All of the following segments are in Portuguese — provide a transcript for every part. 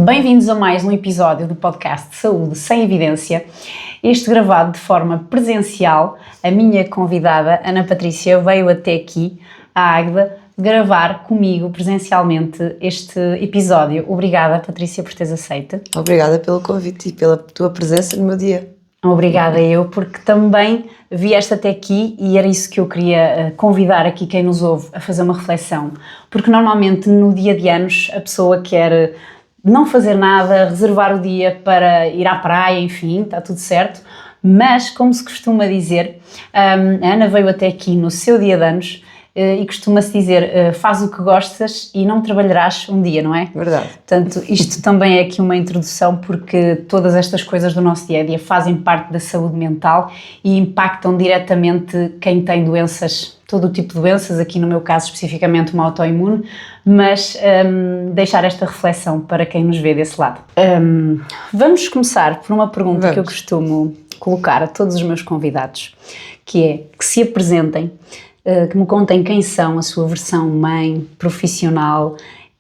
Bem-vindos a mais um episódio do podcast de Saúde Sem Evidência, este gravado de forma presencial. A minha convidada, Ana Patrícia, veio até aqui, à Águeda, gravar comigo presencialmente este episódio. Obrigada, Patrícia, por teres aceito. Obrigada pelo convite e pela tua presença no meu dia. Obrigada eu, porque também vieste até aqui e era isso que eu queria convidar aqui quem nos ouve a fazer uma reflexão. Porque normalmente no dia de anos a pessoa quer não fazer nada, reservar o dia para ir à praia, enfim, está tudo certo. Mas, como se costuma dizer, a Ana veio até aqui no seu dia de anos e costuma-se dizer, faz o que gostas e não trabalharás um dia, não é? Verdade. Portanto, isto também é aqui uma introdução porque todas estas coisas do nosso dia-a-dia fazem parte da saúde mental e impactam diretamente quem tem doenças, todo o tipo de doenças, aqui no meu caso especificamente uma autoimune, mas deixar esta reflexão para quem nos vê desse lado. Vamos começar por uma pergunta que eu costumo colocar a todos os meus convidados, que é que se apresentem, que me contem quem são, a sua versão mãe, profissional,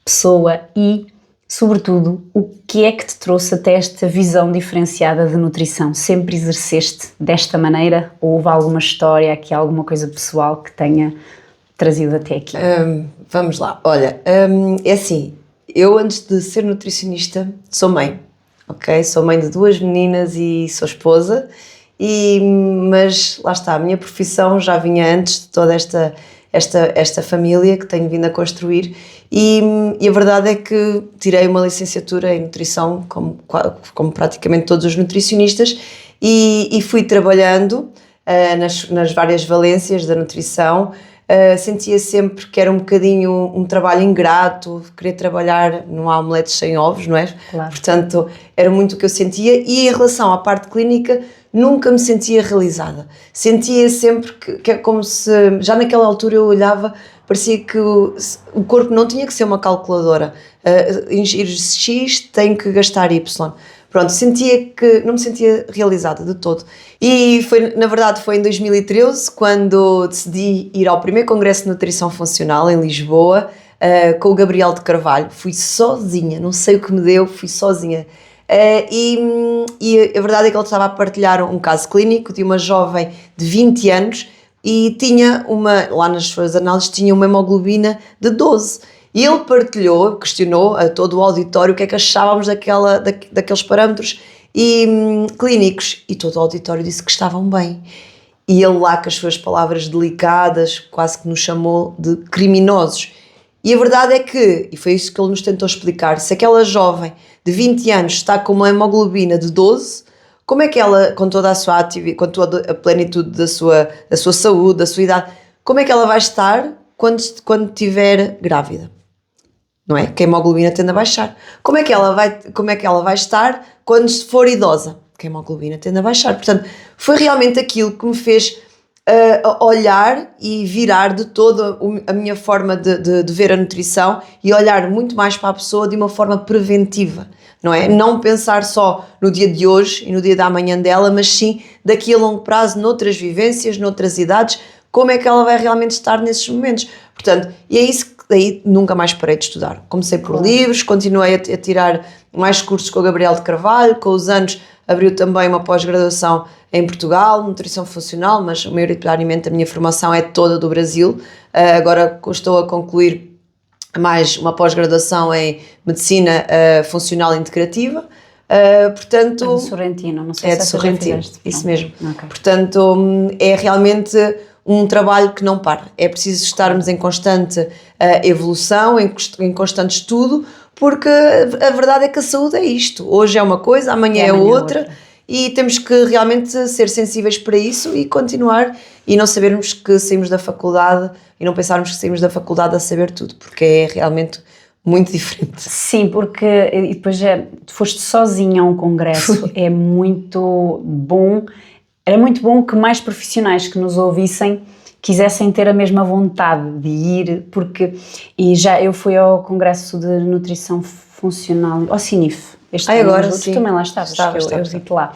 pessoa e, sobretudo, o que é que te trouxe até esta visão diferenciada de nutrição? Sempre exerceste desta maneira ou houve alguma história aqui, alguma coisa pessoal que tenha trazido até aqui? Vamos lá, olha, é assim, eu antes de ser nutricionista sou mãe, ok? Sou mãe de 2 meninas e sou esposa. Mas lá está, a minha profissão já vinha antes de toda esta família que tenho vindo a construir e a verdade é que tirei uma licenciatura em nutrição, como praticamente todos os nutricionistas, e fui trabalhando nas várias valências da nutrição. Sentia sempre que era um bocadinho um trabalho ingrato, querer trabalhar num omelete sem ovos, não é? Claro. Portanto, era muito o que eu sentia e em relação à parte clínica nunca me sentia realizada. Sentia sempre que é como se, já naquela altura eu olhava, parecia que o corpo não tinha que ser uma calculadora. Ingerir X, tem que gastar Y. Pronto, sentia que não me sentia realizada de todo. E na verdade foi em 2013 quando decidi ir ao primeiro Congresso de Nutrição Funcional em Lisboa com o Gabriel de Carvalho. Fui sozinha, não sei o que me deu, fui sozinha. E a verdade é que ele estava a partilhar um caso clínico de uma jovem de 20 anos e tinha lá nas suas análises, tinha uma hemoglobina de 12. E ele partilhou, questionou a todo o auditório o que é que achávamos daqueles parâmetros clínicos. E todo o auditório disse que estavam bem. E ele lá com as suas palavras delicadas, quase que nos chamou de criminosos. E a verdade é que, e foi isso que ele nos tentou explicar, se aquela jovem de 20 anos está com uma hemoglobina de 12, como é que ela, com toda a sua atividade, com toda a plenitude da sua saúde, da sua idade, como é que ela vai estar quando estiver grávida? Não é? Que a hemoglobina tende a baixar. Como é que ela vai estar quando for idosa? Que a hemoglobina tende a baixar. Portanto, foi realmente aquilo que me fez olhar e virar de toda a minha forma de ver a nutrição e olhar muito mais para a pessoa de uma forma preventiva, não é? Não pensar só no dia de hoje e no dia da amanhã dela, mas sim daqui a longo prazo, noutras vivências, noutras idades, como é que ela vai realmente estar nesses momentos. Portanto, e é isso que daí nunca mais parei de estudar. Comecei por livros, continuei a tirar mais cursos com o Gabriel de Carvalho, com os anos abriu também uma pós-graduação em Portugal, nutrição funcional, mas maioritariamente a minha formação é toda do Brasil. Agora estou a concluir mais uma pós-graduação em medicina funcional integrativa. Portanto, É de Sorrentino, não sei se de Sorrentino, isso mesmo. Okay. Portanto, é realmente um trabalho que não para. É preciso estarmos em constante evolução, em constante estudo, porque a verdade é que a saúde é isto. Hoje é uma coisa, amanhã é outra. E temos que realmente ser sensíveis para isso e continuar e não sabermos que saímos da faculdade e não pensarmos que saímos da faculdade a saber tudo, porque é realmente muito diferente. Sim, porque e depois tu foste sozinha a um congresso, é muito bom, era muito bom que mais profissionais que nos ouvissem quisessem ter a mesma vontade de ir, porque eu fui ao congresso de nutrição funcional, ao CINIF, este ano, agora tu também lá estavas, eu vi-te lá.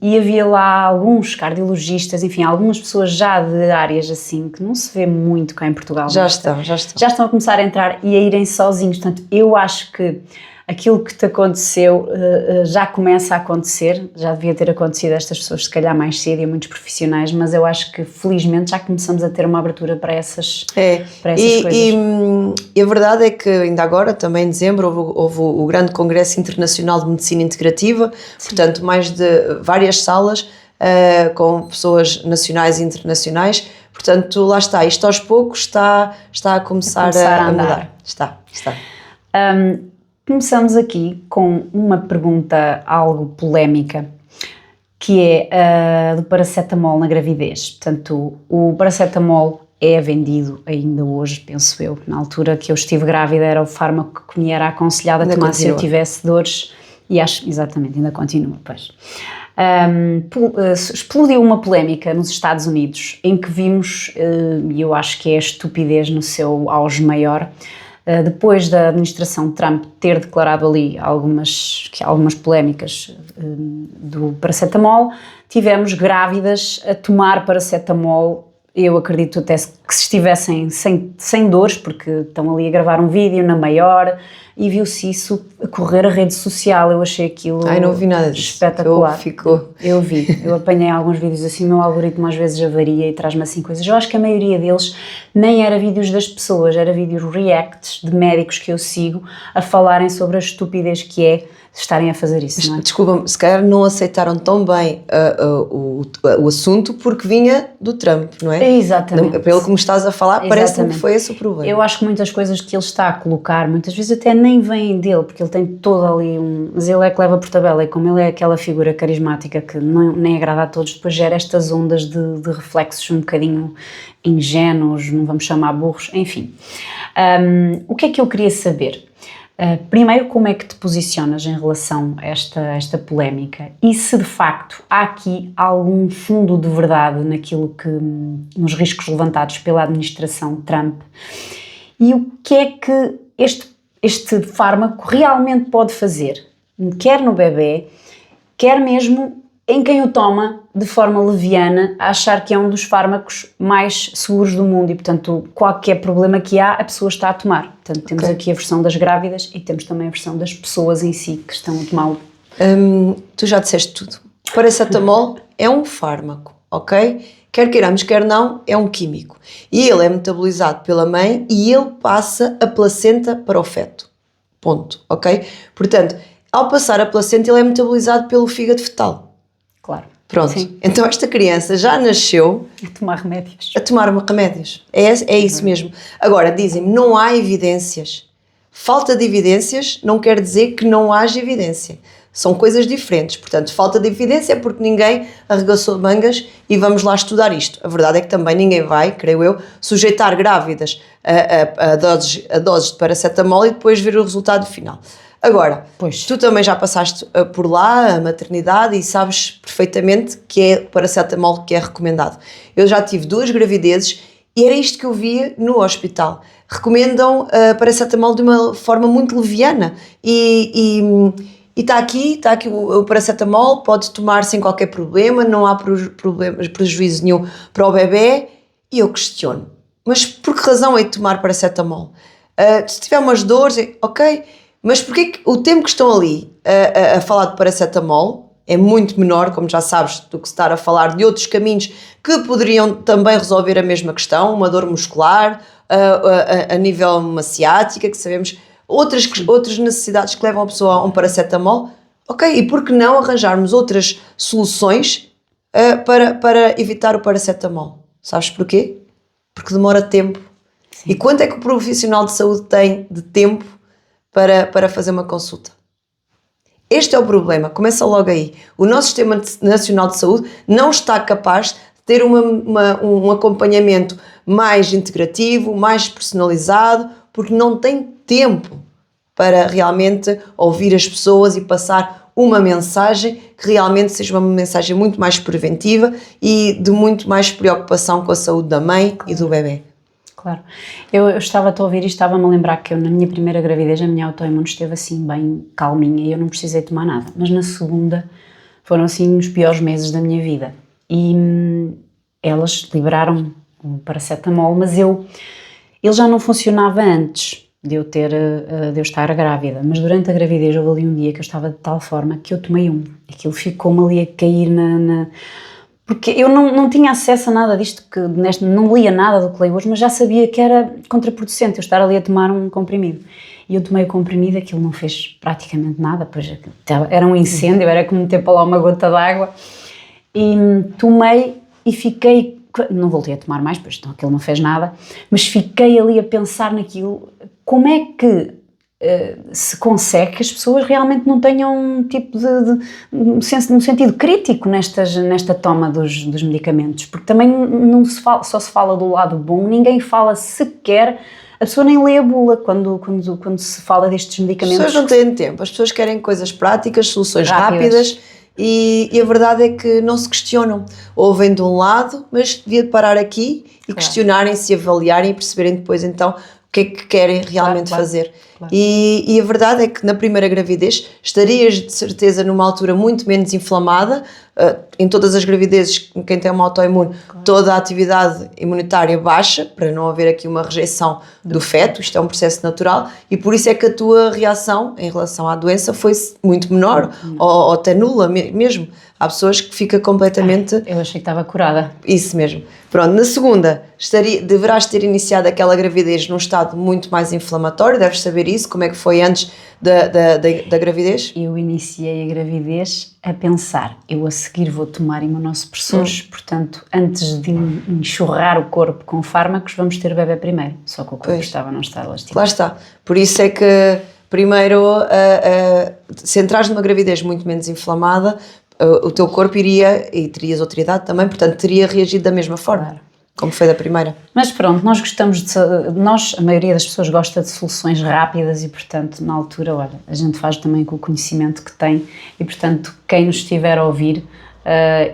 E havia lá alguns cardiologistas, enfim, algumas pessoas já de áreas assim, que não se vê muito cá em Portugal. Já estão a começar a entrar e a irem sozinhos. Portanto, eu acho que aquilo que te aconteceu já começa a acontecer, já devia ter acontecido a estas pessoas se calhar mais cedo e a muitos profissionais, mas eu acho que felizmente já começamos a ter uma abertura para essas coisas. E a verdade é que ainda agora, também em dezembro, houve o grande Congresso Internacional de Medicina Integrativa, portanto mais de várias salas com pessoas nacionais e internacionais, portanto lá está, isto aos poucos está a começar a mudar. Está. Começamos aqui com uma pergunta algo polémica, que é do paracetamol na gravidez. Portanto, o paracetamol é vendido ainda hoje, penso eu. Na altura que eu estive grávida era o fármaco que me era aconselhado a tomar se eu tivesse dores, e acho, exatamente, ainda continua, pois. Explodiu uma polémica nos Estados Unidos em que vimos, e eu acho que é a estupidez no seu auge maior, depois da administração Trump ter declarado ali algumas polémicas do paracetamol, tivemos grávidas a tomar paracetamol, eu acredito até que se estivessem sem dores, porque estão ali a gravar um vídeo na maior, e viu-se isso a correr a rede social. Eu achei aquilo não vi nada disso. Espetacular. Eu vi, eu apanhei alguns vídeos assim, o meu algoritmo às vezes avaria e traz-me assim coisas. Eu acho que a maioria deles nem era vídeos das pessoas, era vídeos reacts de médicos que eu sigo a falarem sobre a estupidez que é estarem a fazer isso, não é? Desculpa-me, se calhar não aceitaram tão bem o assunto porque vinha do Trump, não é? Exatamente. Pelo que me estás a falar, parece-me que foi esse o problema. Eu acho que muitas coisas que ele está a colocar, muitas vezes até nem vêm dele, porque ele tem todo ali mas ele é que leva por tabela, e como ele é aquela figura carismática que nem agrada a todos, depois gera estas ondas de reflexos um bocadinho ingênuos, não vamos chamar burros, enfim. O que é que eu queria saber? Primeiro, como é que te posicionas em relação a esta polémica, e se de facto há aqui algum fundo de verdade nos riscos levantados pela administração Trump, e o que é que este fármaco realmente pode fazer, quer no bebê, quer mesmo em quem o toma de forma leviana, a achar que é um dos fármacos mais seguros do mundo, e portanto qualquer problema que há, a pessoa está a tomar. Portanto temos aqui a versão das grávidas e temos também a versão das pessoas em si que estão a tomá-lo. Tu já disseste tudo. O paracetamol é um fármaco, ok? Quer queiramos, quer não, é um químico. E ele é metabolizado pela mãe e ele passa a placenta para o feto. Ponto, ok? Portanto, ao passar a placenta, ele é metabolizado pelo fígado fetal. Claro. Pronto. Sim. Então esta criança já nasceu a tomar remédios. É isso mesmo. Agora, dizem-me, não há evidências. Falta de evidências não quer dizer que não haja evidência. São coisas diferentes. Portanto, falta de evidência é porque ninguém arregaçou mangas e vamos lá estudar isto. A verdade é que também ninguém vai, creio eu, sujeitar grávidas a doses de paracetamol e depois ver o resultado final. Agora, tu também já passaste por lá, a maternidade, e sabes perfeitamente que é o paracetamol que é recomendado. Eu já tive 2 gravidezes e era isto que eu via no hospital. Recomendam paracetamol de uma forma muito leviana e está aqui o paracetamol, pode tomar sem qualquer problema, não há prejuízo nenhum para o bebê. E eu questiono, mas por que razão é de tomar paracetamol? Se tiver umas dores, ok, mas porquê que o tempo que estão ali a falar de paracetamol é muito menor, como já sabes, do que estar a falar de outros caminhos que poderiam também resolver a mesma questão, uma dor muscular, a nível uma ciática, que sabemos, outras necessidades que levam a pessoa a um paracetamol, ok, e por que não arranjarmos outras soluções para evitar o paracetamol? Sabes porquê? Porque demora tempo. Sim. E quanto é que o profissional de saúde tem de tempo para fazer uma consulta? Este é o problema, começa logo aí. O nosso Sistema Nacional de Saúde não está capaz de ter um acompanhamento mais integrativo, mais personalizado, porque não tem tempo para realmente ouvir as pessoas e passar uma mensagem que realmente seja uma mensagem muito mais preventiva e de muito mais preocupação com a saúde da mãe e do bebê. Claro. Eu estava-te a ouvir e estava-me a lembrar que eu, na minha primeira gravidez, a minha autoimune esteve assim bem calminha e eu não precisei tomar nada. Mas na segunda foram assim os piores meses da minha vida. E elas liberaram o paracetamol, mas ele já não funcionava antes. de eu estar grávida, mas durante a gravidez houve ali um dia que eu estava de tal forma que eu tomei aquilo ficou-me ali a cair porque eu não tinha acesso a nada disto, não lia nada do que leio hoje, mas já sabia que era contraproducente eu estar ali a tomar um comprimido. E eu tomei o comprimido, aquilo não fez praticamente nada, pois era um incêndio, era como meter para lá uma gota d'água. E tomei e fiquei, não voltei a tomar mais, pois então aquilo não fez nada, mas fiquei ali a pensar naquilo, como é que se consegue que as pessoas realmente não tenham um tipo um sentido crítico nesta toma dos medicamentos, porque também não se fala, só se fala do lado bom, ninguém fala sequer, a pessoa nem lê a bula quando se fala destes medicamentos. As pessoas não têm tempo, as pessoas querem coisas práticas, soluções rápidas e a verdade é que não se questionam, ouvem de um lado, mas devia parar aqui e questionarem-se, avaliarem e perceberem depois então o que é que querem realmente fazer. Claro. E a verdade é que na primeira gravidez estarias de certeza numa altura muito menos inflamada, em todas as gravidezes, quem tem uma autoimune, toda a atividade imunitária baixa, para não haver aqui uma rejeição do feto, isto é um processo natural, e por isso é que a tua reação em relação à doença foi muito menor, ou até nula mesmo. Há pessoas que ficam completamente... Eu achei que estava curada. Isso mesmo. Pronto, na segunda, deverás ter iniciado aquela gravidez num estado muito mais inflamatório, deves saber isso, como é que foi antes da gravidez? Eu iniciei a gravidez a pensar, eu a seguir vou tomar imunossupressores, portanto, antes de enxurrar o corpo com fármacos, vamos ter o bebê primeiro, só que o corpo estava a não estar lastimado. Lá está. Por isso é que, primeiro, se entrares numa gravidez muito menos inflamada, o teu corpo iria, e terias outra idade também, portanto teria reagido da mesma forma, como foi da primeira. Mas pronto, nós gostamos a maioria das pessoas gosta de soluções rápidas e portanto na altura, olha, a gente faz também com o conhecimento que tem e portanto quem nos estiver a ouvir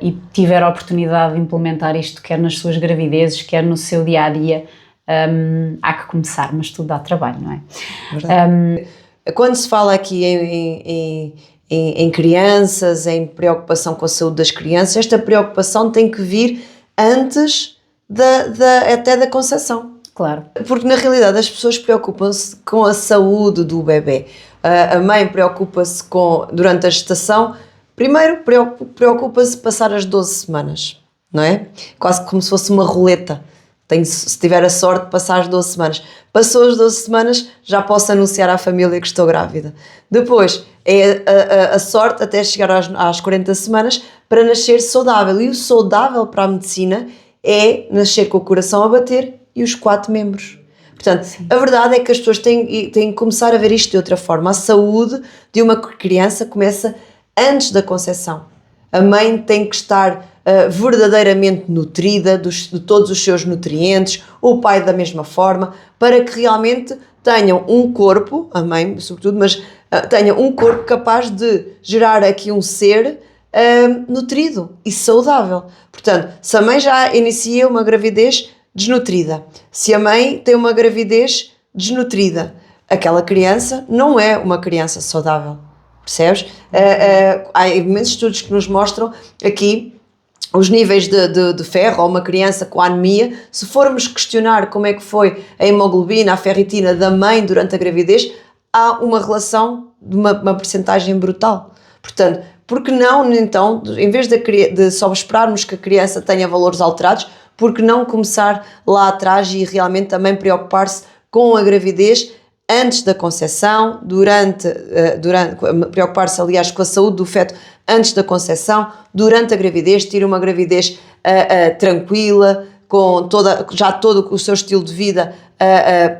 e tiver a oportunidade de implementar isto, quer nas suas gravidezes, quer no seu dia-a-dia, há que começar, mas tudo dá trabalho, não é? Verdade. Quando se fala aqui em crianças, em preocupação com a saúde das crianças, esta preocupação tem que vir antes até da concepção. Claro. Porque na realidade as pessoas preocupam-se com a saúde do bebê. A mãe preocupa-se durante a gestação, primeiro preocupa-se passar as 12 semanas, não é? Quase como se fosse uma roleta. Se tiver a sorte de passar as 12 semanas. Passou as 12 semanas, já posso anunciar à família que estou grávida. Depois, é a sorte até chegar às 40 semanas para nascer saudável. E o saudável para a medicina é nascer com o coração a bater e os 4 membros. Portanto, a verdade é que as pessoas têm que começar a ver isto de outra forma. A saúde de uma criança começa antes da concepção. A mãe tem que estar verdadeiramente nutrida de todos os seus nutrientes, o pai da mesma forma, para que realmente tenham um corpo, a mãe sobretudo, mas tenham um corpo capaz de gerar aqui um ser nutrido e saudável. Portanto, se a mãe já inicia uma gravidez desnutrida, se a mãe tem uma gravidez desnutrida, aquela criança não é uma criança saudável, percebes? Há imensos estudos que nos mostram aqui os níveis de ferro, ou uma criança com anemia. Se formos questionar como é que foi a hemoglobina, a ferritina da mãe durante a gravidez, há uma relação de uma percentagem brutal. Portanto, por que não, então, em vez de só esperarmos que a criança tenha valores alterados, por que não começar lá atrás e realmente também preocupar-se com a gravidez antes da concepção, preocupar-se, aliás, com a saúde do feto antes da concepção, durante a gravidez, ter uma gravidez tranquila, com todo o seu estilo de vida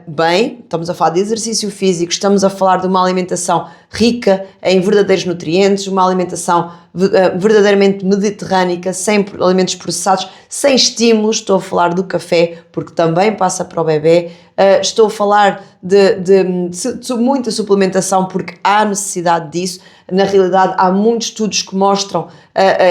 bem. Estamos a falar de exercício físico, estamos a falar de uma alimentação rica em verdadeiros nutrientes, uma alimentação verdadeiramente mediterrânica, sem alimentos processados, sem estímulos. Estou a falar do café, porque também passa para o bebê. Estou a falar de muita suplementação, porque há necessidade disso. Na realidade, há muitos estudos que mostram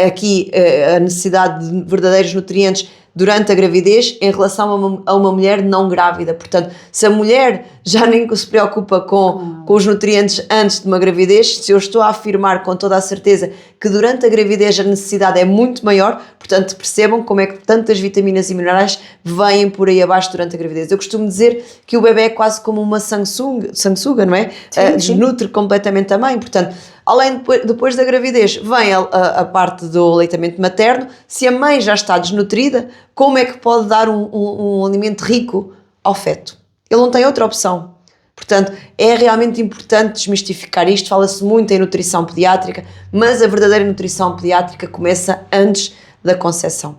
aqui a necessidade de verdadeiros nutrientes durante a gravidez em relação a uma mulher não grávida. Portanto, se a mulher já nem se preocupa com os nutrientes antes de uma gravidez, se eu estou a afirmar com toda a certeza que durante a gravidez a necessidade é muito maior, portanto percebam como é que tantas vitaminas e minerais vêm por aí abaixo durante a gravidez. Eu costumo dizer que o bebê é quase como uma sanguessuga, não é? Desnutre completamente a mãe, portanto, além depois da gravidez vem a parte do aleitamento materno. Se a mãe já está desnutrida, como é que pode dar um alimento rico ao feto? Ele não tem outra opção. Portanto, é realmente importante desmistificar isto. Fala-se muito em nutrição pediátrica, mas a verdadeira nutrição pediátrica começa antes da concepção.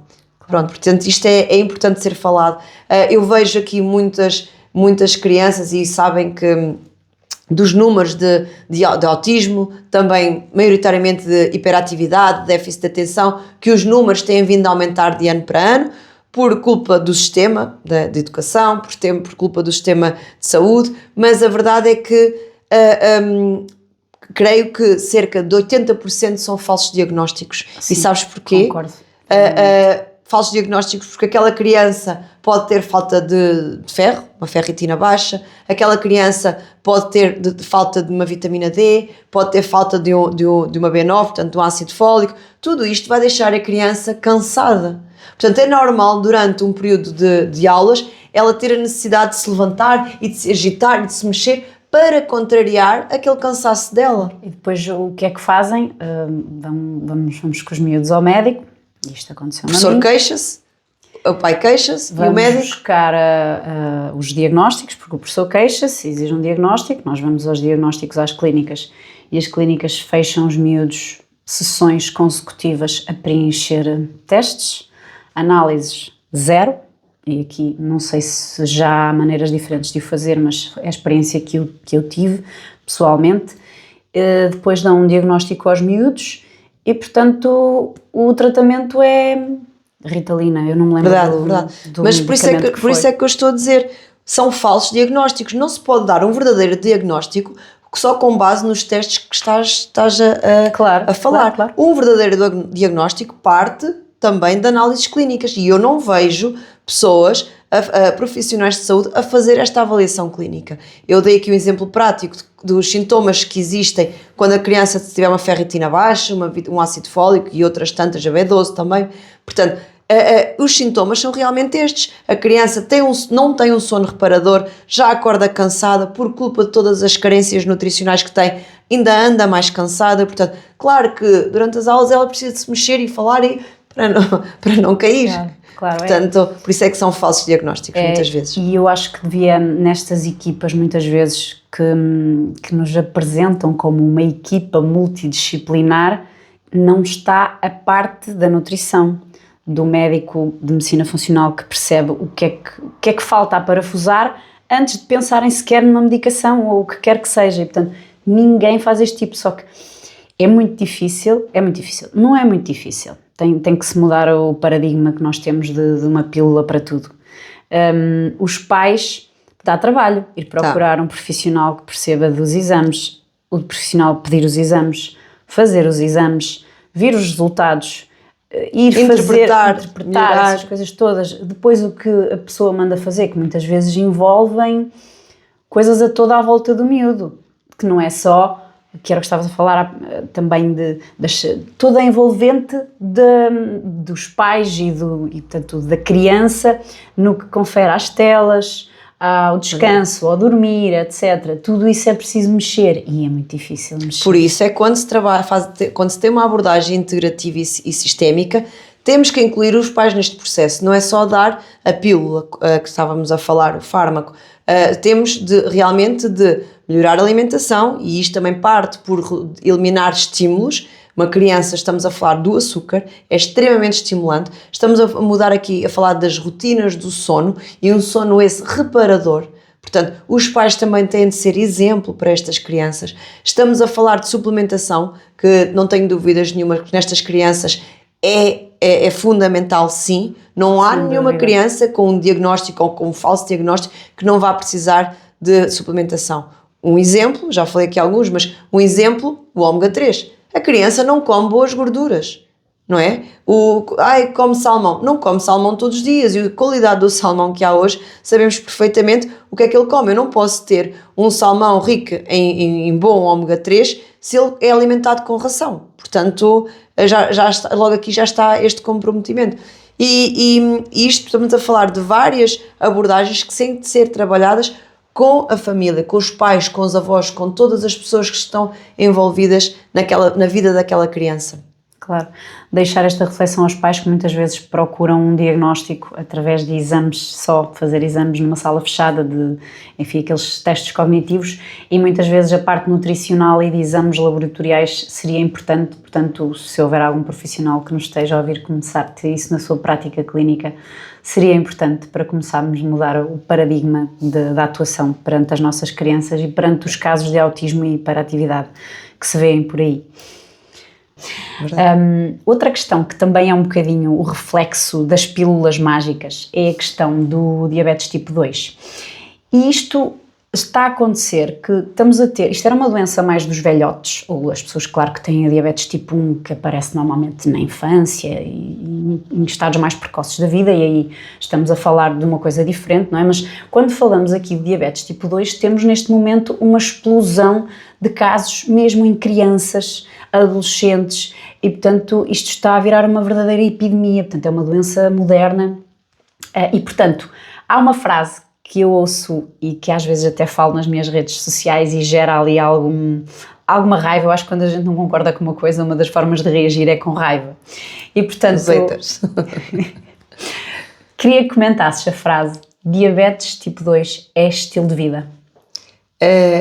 Pronto, portanto, isto é importante ser falado. Eu vejo aqui muitas crianças e sabem que dos números de autismo, também maioritariamente de hiperatividade, déficit de atenção, que os números têm vindo a aumentar de ano para ano, por culpa do sistema de educação, por culpa do sistema de saúde, mas a verdade é que creio que cerca de 80% são falsos diagnósticos. Sim, e sabes porquê? Concordo. Falsos diagnósticos porque aquela criança pode ter falta de ferro, uma ferritina baixa, aquela criança pode ter falta de uma vitamina D, pode ter falta de uma B9, portanto de um ácido fólico. Tudo isto vai deixar a criança cansada. Portanto, é normal, durante um período de aulas, ela ter a necessidade de se levantar e de se agitar e de se mexer para contrariar aquele cansaço dela. E depois o que é que fazem? Vamos com os miúdos ao médico, isto aconteceu na minha. O professor queixa-se, o pai queixa-se e o médico... Vamos buscar os diagnósticos, porque o professor queixa-se, exige um diagnóstico, nós vamos aos diagnósticos às clínicas e as clínicas fecham os miúdos sessões consecutivas a preencher testes, análises 0, e aqui não sei se já há maneiras diferentes de o fazer, mas é a experiência que eu tive pessoalmente. Depois dão um diagnóstico aos miúdos e, portanto, o tratamento é Ritalina, eu não me lembro verdade. Mas por isso é que eu estou a dizer, são falsos diagnósticos, não se pode dar um verdadeiro diagnóstico só com base nos testes que estás a falar. Claro. Um verdadeiro diagnóstico parte também de análises clínicas e eu não vejo pessoas, profissionais de saúde, a fazer esta avaliação clínica. Eu dei aqui um exemplo prático dos sintomas que existem quando a criança tiver uma ferritina baixa, um ácido fólico e outras tantas, a B12 também. Portanto, os sintomas são realmente estes. A criança não tem um sono reparador, já acorda cansada por culpa de todas as carências nutricionais que tem, ainda anda mais cansada. Portanto, claro que durante as aulas ela precisa de se mexer e falar para não cair. Claro, portanto, por isso é que são falsos diagnósticos muitas vezes. E eu acho que devia, nestas equipas, muitas vezes, que nos apresentam como uma equipa multidisciplinar, não está a parte da nutrição, do médico de medicina funcional que percebe o que é que falta a parafusar antes de pensarem sequer numa medicação ou o que quer que seja. E, portanto, ninguém faz este tipo, só que é muito difícil, não é muito difícil. Tem que se mudar o paradigma que nós temos de uma pílula para tudo. Os pais, dá trabalho ir procurar um profissional que perceba dos exames, o profissional pedir os exames, fazer os exames, vir os resultados, interpretar essas coisas todas. Depois o que a pessoa manda fazer, que muitas vezes envolvem coisas a toda a volta do miúdo, que não é só... que era o que estavas a falar também toda a envolvente dos pais e portanto, da criança no que confere às telas, ao descanso, ao dormir, etc. Tudo isso é preciso mexer e é muito difícil mexer. Por isso é que quando se tem uma abordagem integrativa e sistémica, temos que incluir os pais neste processo, não é só dar a pílula que estávamos a falar, o fármaco. Temos realmente de melhorar a alimentação e isto também parte por eliminar estímulos. Uma criança, estamos a falar do açúcar, é extremamente estimulante. Estamos a mudar aqui, a falar das rotinas do sono e um sono esse reparador. Portanto, os pais também têm de ser exemplo para estas crianças. Estamos a falar de suplementação, que não tenho dúvidas nenhuma que nestas crianças é fundamental, sim. Não há nenhuma criança com um diagnóstico ou com um falso diagnóstico que não vá precisar de suplementação. Um exemplo, já falei aqui alguns, mas um exemplo, o ômega 3. A criança não come boas gorduras. não é? Come salmão. Não come salmão todos os dias, e a qualidade do salmão que há hoje, sabemos perfeitamente o que é que ele come. Eu não posso ter um salmão rico em bom ômega 3 se ele é alimentado com ração. Portanto, logo aqui já está este comprometimento. E isto, estamos a falar de várias abordagens que têm de ser trabalhadas com a família, com os pais, com os avós, com todas as pessoas que estão envolvidas na vida daquela criança. Claro, deixar esta reflexão aos pais que muitas vezes procuram um diagnóstico através de exames, só fazer exames numa sala fechada, enfim, aqueles testes cognitivos, e muitas vezes a parte nutricional e de exames laboratoriais seria importante. Portanto, se houver algum profissional que nos esteja a ouvir começar a ter isso na sua prática clínica, seria importante para começarmos a mudar o paradigma da atuação perante as nossas crianças e perante os casos de autismo e hiperatividade que se vêem por aí. Outra questão que também é um bocadinho o reflexo das pílulas mágicas é a questão do diabetes tipo 2. E isto está a acontecer que estamos a ter, isto era uma doença mais dos velhotes, ou as pessoas, claro, que têm a diabetes tipo 1, que aparece normalmente na infância e em estados mais precoces da vida, e aí estamos a falar de uma coisa diferente, não é? Mas quando falamos aqui de diabetes tipo 2, temos neste momento uma explosão de casos mesmo em crianças, adolescentes, e portanto isto está a virar uma verdadeira epidemia. Portanto é uma doença moderna, e portanto há uma frase que eu ouço e que às vezes até falo nas minhas redes sociais e gera ali alguma raiva. Eu acho que quando a gente não concorda com uma coisa, uma das formas de reagir é com raiva. E portanto, queria que comentasses a frase: diabetes tipo 2 é estilo de vida.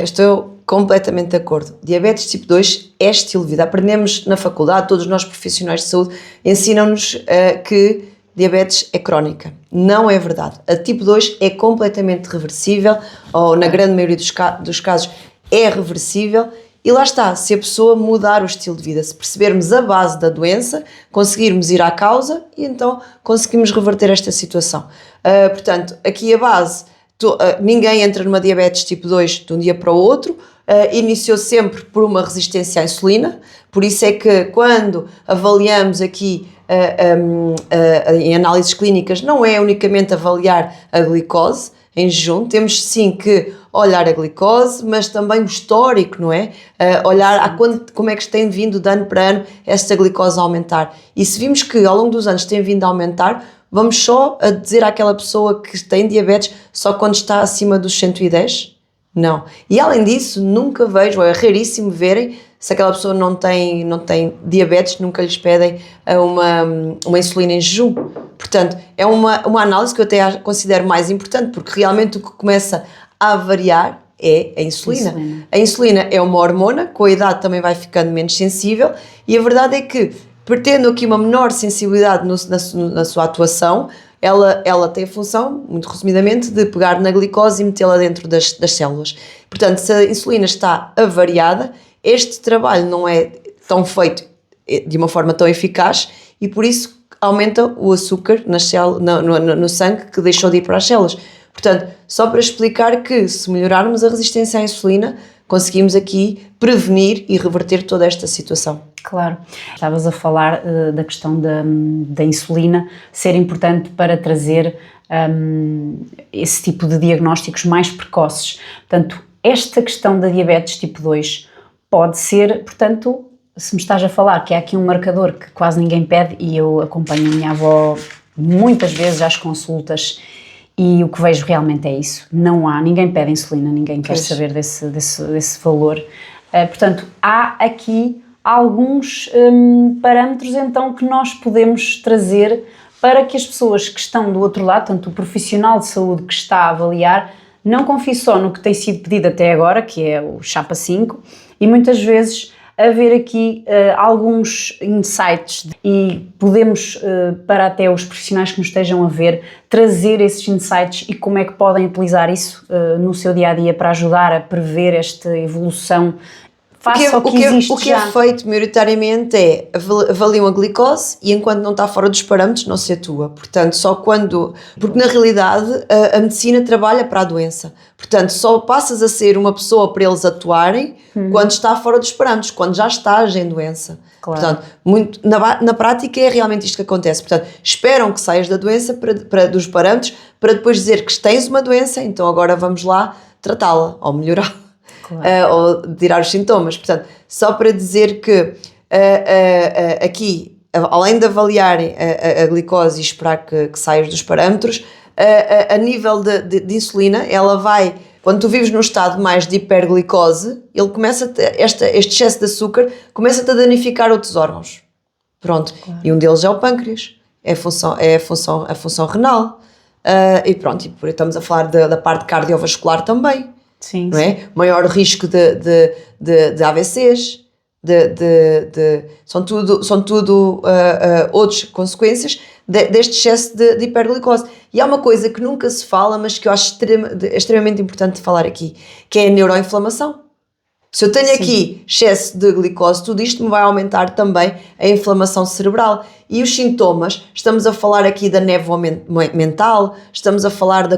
Estou completamente de acordo. Diabetes tipo 2 é estilo de vida. Aprendemos na faculdade, todos nós profissionais de saúde ensinam-nos que diabetes é crónica. Não é verdade. A tipo 2 é completamente reversível, ou na grande maioria dos casos é reversível, e lá está, se a pessoa mudar o estilo de vida, se percebermos a base da doença, conseguirmos ir à causa e então conseguimos reverter esta situação. Portanto, aqui a base, ninguém entra numa diabetes tipo 2 de um dia para o outro, iniciou sempre por uma resistência à insulina, por isso é que quando avaliamos aqui em análises clínicas, não é unicamente avaliar a glicose em jejum, temos sim que olhar a glicose, mas também o histórico, não é? Olhar como é que tem vindo de ano para ano esta glicose a aumentar. E se vimos que ao longo dos anos tem vindo a aumentar, vamos só a dizer àquela pessoa que tem diabetes só quando está acima dos 110? Não. E além disso, nunca vejo, ou é raríssimo verem, se aquela pessoa não tem diabetes, nunca lhes pedem uma insulina em jejum. Portanto, é uma análise que eu até considero mais importante, porque realmente o que começa a variar é a insulina. A insulina é uma hormona, com a idade também vai ficando menos sensível, e a verdade é que, tendo aqui uma menor sensibilidade na sua atuação, ela tem a função, muito resumidamente, de pegar na glicose e metê-la dentro das células. Portanto, se a insulina está avariada, este trabalho não é tão feito de uma forma tão eficaz e por isso aumenta o açúcar no sangue que deixou de ir para as células. Portanto, só para explicar que se melhorarmos a resistência à insulina, conseguimos aqui prevenir e reverter toda esta situação. Claro. Estavas a falar da questão da insulina ser importante para trazer esse tipo de diagnósticos mais precoces. Portanto, esta questão da diabetes tipo 2 pode ser, portanto, se me estás a falar que há aqui um marcador que quase ninguém pede, e eu acompanho a minha avó muitas vezes às consultas e o que vejo realmente é isso, ninguém pede insulina, ninguém quer saber desse valor. Portanto, há aqui alguns parâmetros então que nós podemos trazer para que as pessoas que estão do outro lado, tanto o profissional de saúde que está a avaliar, não confie só no que tem sido pedido até agora, que é o Chapa 5, e muitas vezes haver aqui alguns insights e podemos, para até os profissionais que nos estejam a ver, trazer esses insights e como é que podem utilizar isso no seu dia-a-dia para ajudar a prever esta evolução face ao que existe o que já. é feito maioritariamente é avaliam a glicose e enquanto não está fora dos parâmetros não se atua. Portanto, só quando... Porque na realidade a medicina trabalha para a doença. Portanto, só passas a ser uma pessoa para eles atuarem quando está fora dos parâmetros, quando já estás em doença. Claro. Portanto, na prática é realmente isto que acontece. Portanto, esperam que saias da doença dos parâmetros para depois dizer que tens uma doença, então agora vamos lá tratá-la ou melhorá-la. Claro. Ou tirar os sintomas. Portanto, só para dizer que aqui, além de avaliarem a glicose e esperar que saias dos parâmetros, a nível de insulina, ela vai, quando tu vives num estado mais de hiperglicose, ele começa este excesso de açúcar começa-te a danificar outros órgãos. Pronto. Claro. E um deles é o pâncreas, é a função renal. E pronto, e estamos a falar da parte cardiovascular também. Sim, não é? Maior risco de AVCs, são tudo outras consequências deste excesso de hiperglicose. E há uma coisa que nunca se fala, mas que eu acho extremamente importante de falar aqui, que é a neuroinflamação. Se eu tenho aqui excesso de glicose, tudo isto me vai aumentar também a inflamação cerebral. E os sintomas, estamos a falar aqui da névoa mental, estamos a falar da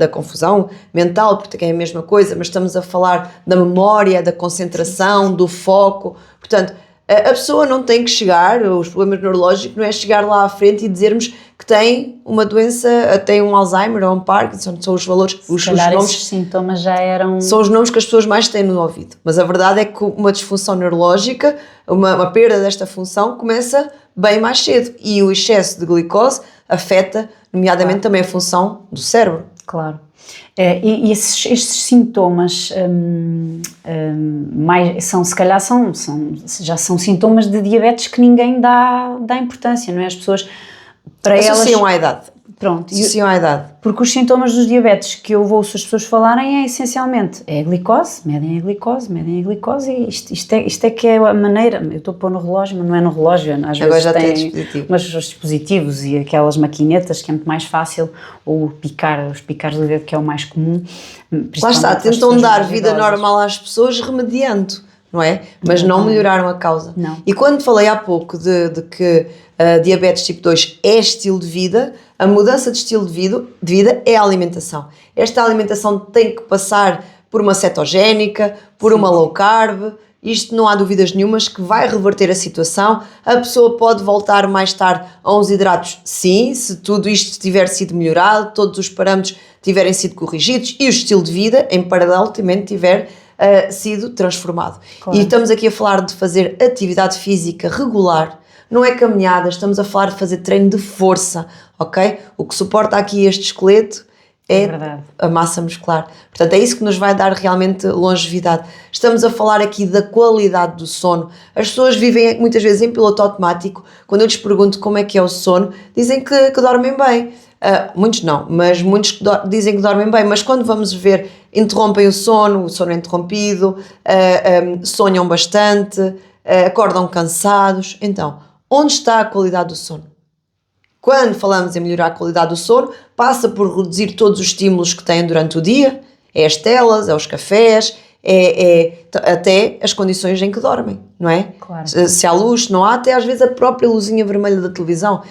confusão mental, porque é a mesma coisa, mas estamos a falar da memória, da concentração, do foco. Portanto, a pessoa não tem que chegar, os problemas neurológicos, não é chegar lá à frente e dizermos que tem uma doença, tem um Alzheimer ou um Parkinson, são os valores, os nomes. Esses sintomas já eram... São os nomes que as pessoas mais têm no ouvido. Mas a verdade é que uma disfunção neurológica, uma perda desta função, começa bem mais cedo. E o excesso de glicose afeta, nomeadamente, também a função do cérebro. Claro. E estes sintomas se calhar já são sintomas de diabetes que ninguém dá importância, não é? As pessoas, para associam à idade. Pronto. Associam à idade. Porque os sintomas dos diabetes que eu ouço as pessoas falarem é essencialmente a glicose, medem a glicose e isto é que é a maneira, eu estou a pôr no relógio, mas não é no relógio, às agora vezes já tem dispositivo. Mas os dispositivos e aquelas maquinetas que é muito mais fácil, ou os picares do dedo que é o mais comum. Lá está, tentam dar vida normal às pessoas remediando, não é? Mas não melhoraram a causa. Não. E quando falei há pouco de que diabetes tipo 2 é estilo de vida, a mudança de estilo de vida é a alimentação. Esta alimentação tem que passar por uma cetogénica, por uma low carb. Isto não há dúvidas nenhumas que vai reverter a situação. A pessoa pode voltar mais tarde a uns hidratos, sim, se tudo isto tiver sido melhorado, todos os parâmetros tiverem sido corrigidos e o estilo de vida, em paralelo, também tiver sido transformado. Claro. E estamos aqui a falar de fazer atividade física regular, não é caminhada, estamos a falar de fazer treino de força, ok? O que suporta aqui este esqueleto é a massa muscular. Portanto, é isso que nos vai dar realmente longevidade. Estamos a falar aqui da qualidade do sono. As pessoas vivem muitas vezes em piloto automático. Quando eu lhes pergunto como é que é o sono, dizem que dormem bem. Muitos não, mas muitos dizem que dormem bem. Mas quando vamos ver, interrompem o sono é interrompido, sonham bastante, acordam cansados. Então, onde está a qualidade do sono? Quando falamos em melhorar a qualidade do sono, passa por reduzir todos os estímulos que têm durante o dia, é as telas, é os cafés, até as condições em que dormem, não é? Claro. Se há luz, não há, até às vezes a própria luzinha vermelha da televisão.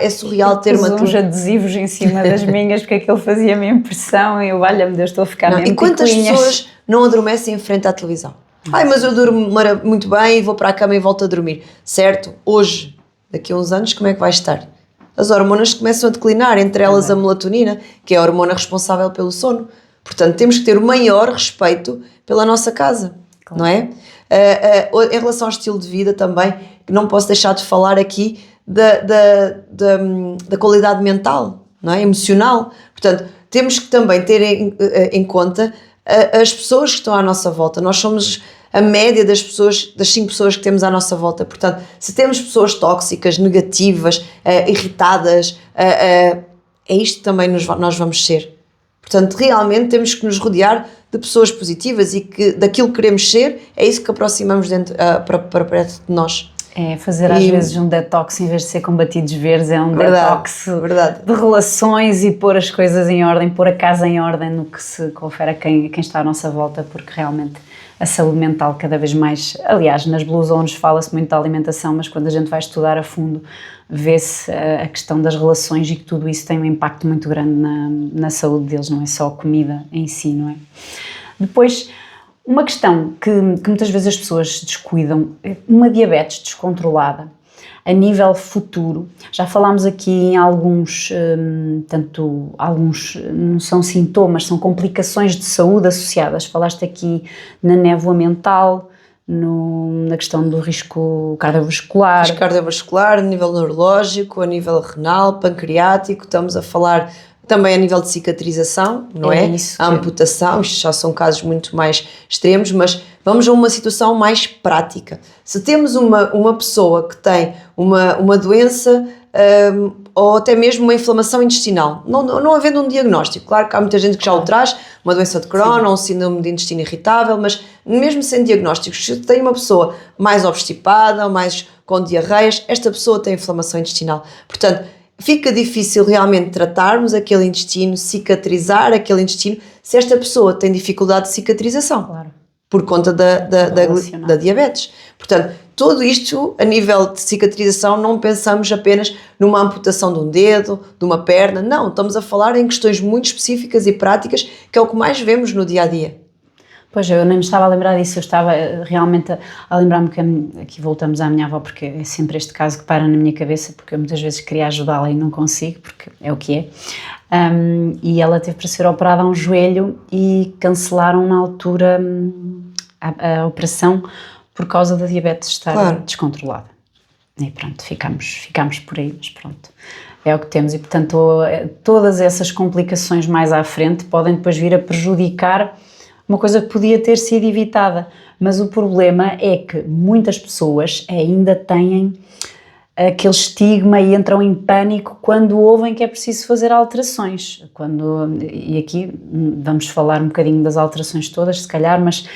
É surreal ter uma... uns adesivos em cima das minhas, porque aquilo fazia-me impressão e eu, valha-me Deus, estou a ficar mesmo E quantas pessoas não adormecem em frente à televisão? Mas eu durmo muito bem e vou para a cama e volto a dormir. Certo, hoje, daqui a uns anos, como é que vai estar? As hormonas começam a declinar, entre elas a melatonina, que é a hormona responsável pelo sono. Portanto, temos que ter o maior respeito pela nossa casa, claro. Não é? Em relação ao estilo de vida também, não posso deixar de falar aqui da qualidade mental, não é? Emocional. Portanto, temos que também ter em conta as pessoas que estão à nossa volta. Nós somos a média das 5 pessoas que temos à nossa volta. Portanto, se temos pessoas tóxicas, negativas, irritadas, é isto que também nós vamos ser. Portanto, realmente temos que nos rodear de pessoas positivas e que daquilo que queremos ser, é isso que aproximamos para perto de nós. É, fazer às vezes um detox em vez de ser combatidos verdes, é um detox verdade. de relações e pôr as coisas em ordem, pôr a casa em ordem no que se confere a quem está à nossa volta, porque realmente a saúde mental cada vez mais, aliás, nas Blue Zones fala-se muito da alimentação, mas quando a gente vai estudar a fundo vê-se a questão das relações e que tudo isso tem um impacto muito grande na saúde deles, não é só a comida em si, não é? Depois, uma questão que muitas vezes as pessoas descuidam, uma diabetes descontrolada a nível futuro. Já falámos aqui em alguns não são sintomas, são complicações de saúde associadas. Falaste aqui na névoa mental, na questão do risco cardiovascular. Risco cardiovascular, a nível neurológico, a nível renal, pancreático, estamos a falar também a nível de cicatrização, não é? A amputação, isto já são casos muito mais extremos, mas vamos a uma situação mais prática. Se temos uma pessoa que tem uma doença ou até mesmo uma inflamação intestinal, não havendo um diagnóstico, claro que há muita gente que já o traz, uma doença de Crohn ou um síndrome de intestino irritável, mas mesmo sem diagnósticos, se tem uma pessoa mais obstipada ou mais com diarreias, esta pessoa tem inflamação intestinal. Portanto, fica difícil realmente tratarmos aquele intestino, cicatrizar aquele intestino, se esta pessoa tem dificuldade de cicatrização, claro, por conta da diabetes. Portanto, tudo isto a nível de cicatrização, não pensamos apenas numa amputação de um dedo, de uma perna, não, estamos a falar em questões muito específicas e práticas, que é o que mais vemos no dia-a-dia. Pois, eu nem me estava a lembrar disso, eu estava realmente a lembrar-me que aqui voltamos à minha avó, porque é sempre este caso que para na minha cabeça, porque eu muitas vezes queria ajudá-la e não consigo, porque é o que é. E ela teve para ser operada a um joelho e cancelaram na altura a operação por causa da diabetes estar descontrolada. E pronto, ficámos por aí, mas pronto, é o que temos. E portanto, todas essas complicações mais à frente podem depois vir a prejudicar uma coisa que podia ter sido evitada, mas o problema é que muitas pessoas ainda têm aquele estigma e entram em pânico quando ouvem que é preciso fazer alterações. E aqui vamos falar um bocadinho das alterações todas, se calhar, mas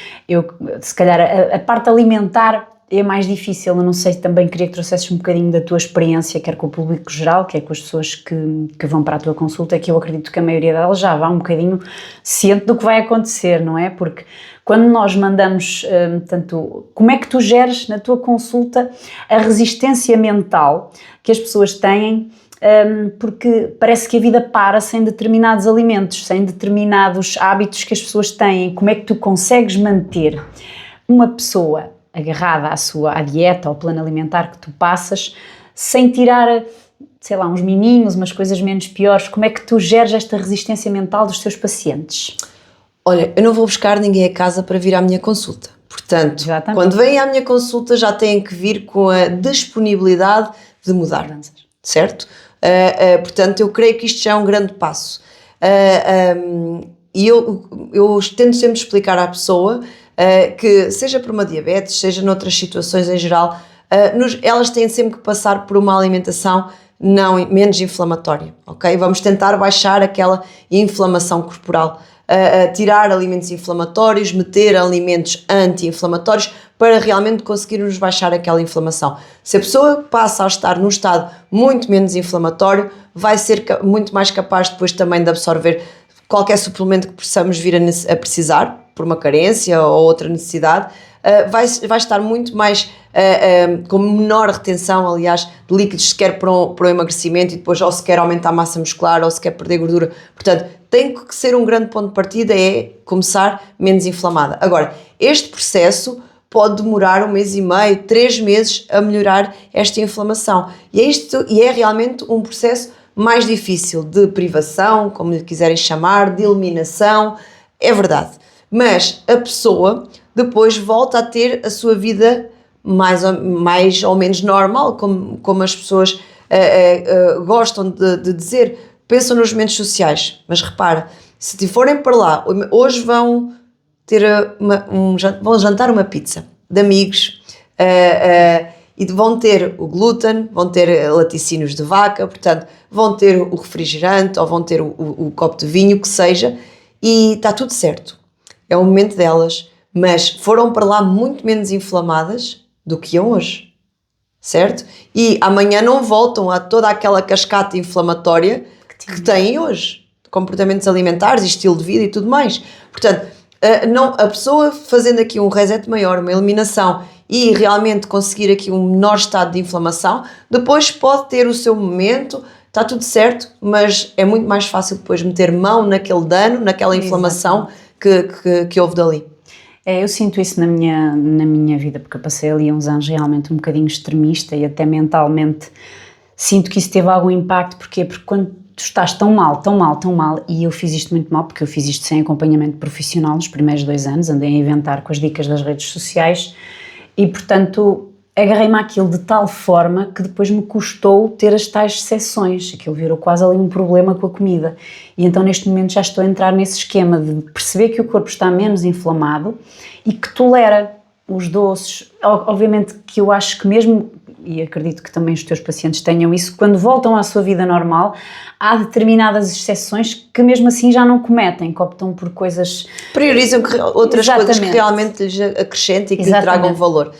se calhar a parte alimentar é mais difícil. Eu não sei, também queria que trouxesses um bocadinho da tua experiência, quer com o público geral, quer com as pessoas que vão para a tua consulta, que eu acredito que a maioria delas já vá um bocadinho ciente do que vai acontecer, não é? Porque quando nós mandamos, como é que tu geres na tua consulta a resistência mental que as pessoas têm, porque parece que a vida para sem determinados alimentos, sem determinados hábitos que as pessoas têm. Como é que tu consegues manter uma pessoa agarrada à dieta, ao plano alimentar que tu passas, sem tirar, sei lá, uns miminhos, umas coisas menos piores? Como é que tu geres esta resistência mental dos teus pacientes? Olha, eu não vou buscar ninguém a casa para vir à minha consulta. Portanto, quando vêm à minha consulta já têm que vir com a disponibilidade de mudar, certo? Portanto, eu creio que isto já é um grande passo. E eu tento sempre explicar à pessoa que, seja por uma diabetes, seja noutras situações em geral, elas têm sempre que passar por uma alimentação menos inflamatória, ok? Vamos tentar baixar aquela inflamação corporal, tirar alimentos inflamatórios, meter alimentos anti-inflamatórios para realmente conseguirmos baixar aquela inflamação. Se a pessoa passa a estar num estado muito menos inflamatório, vai ser muito mais capaz depois também de absorver qualquer suplemento que possamos vir a precisar, por uma carência ou outra necessidade, vai estar muito mais, com menor retenção, aliás, de líquidos, se quer para o emagrecimento, e depois ou se quer aumentar a massa muscular ou se quer perder gordura. Portanto, tem que ser um grande ponto de partida, é começar menos inflamada. Agora, este processo pode demorar 1 mês e meio, 3 meses a melhorar esta inflamação. E é realmente um processo mais difícil de privação, como lhe quiserem chamar, de eliminação, é verdade. Mas a pessoa depois volta a ter a sua vida mais ou menos normal, como as pessoas gostam de dizer, pensam nos momentos sociais. Mas repara, se forem para lá, hoje vão ter vão jantar uma pizza de amigos, e vão ter o glúten, vão ter laticínios de vaca, portanto, vão ter o refrigerante ou vão ter o copo de vinho, que seja, e está tudo certo. É o momento delas, mas foram para lá muito menos inflamadas do que iam hoje. certo? E amanhã não voltam a toda aquela cascata inflamatória que têm hoje, comportamentos alimentares, estilo de vida e tudo mais. Portanto, a pessoa fazendo aqui um reset maior, uma eliminação e realmente conseguir aqui um menor estado de inflamação, depois pode ter o seu momento, está tudo certo, mas é muito mais fácil depois meter mão naquele dano, naquela inflamação que houve dali. Eu sinto isso na minha vida, porque eu passei ali uns anos realmente um bocadinho extremista e até mentalmente sinto que isso teve algum impacto. Porquê? Porque quando tu estás tão mal, e eu fiz isto muito mal, porque eu fiz isto sem acompanhamento profissional nos primeiros 2 anos, andei a inventar com as dicas das redes sociais e, portanto, agarrei-me àquilo de tal forma que depois me custou ter as tais seções, aquilo virou quase ali um problema com a comida. E então neste momento já estou a entrar nesse esquema de perceber que o corpo está menos inflamado e que tolera os doces. Obviamente que eu acho que mesmo, e acredito que também os teus pacientes tenham isso, quando voltam à sua vida normal, há determinadas exceções que mesmo assim já não cometem, que optam por coisas... Priorizam outras coisas que realmente lhes acrescentem e que lhe tragam valor.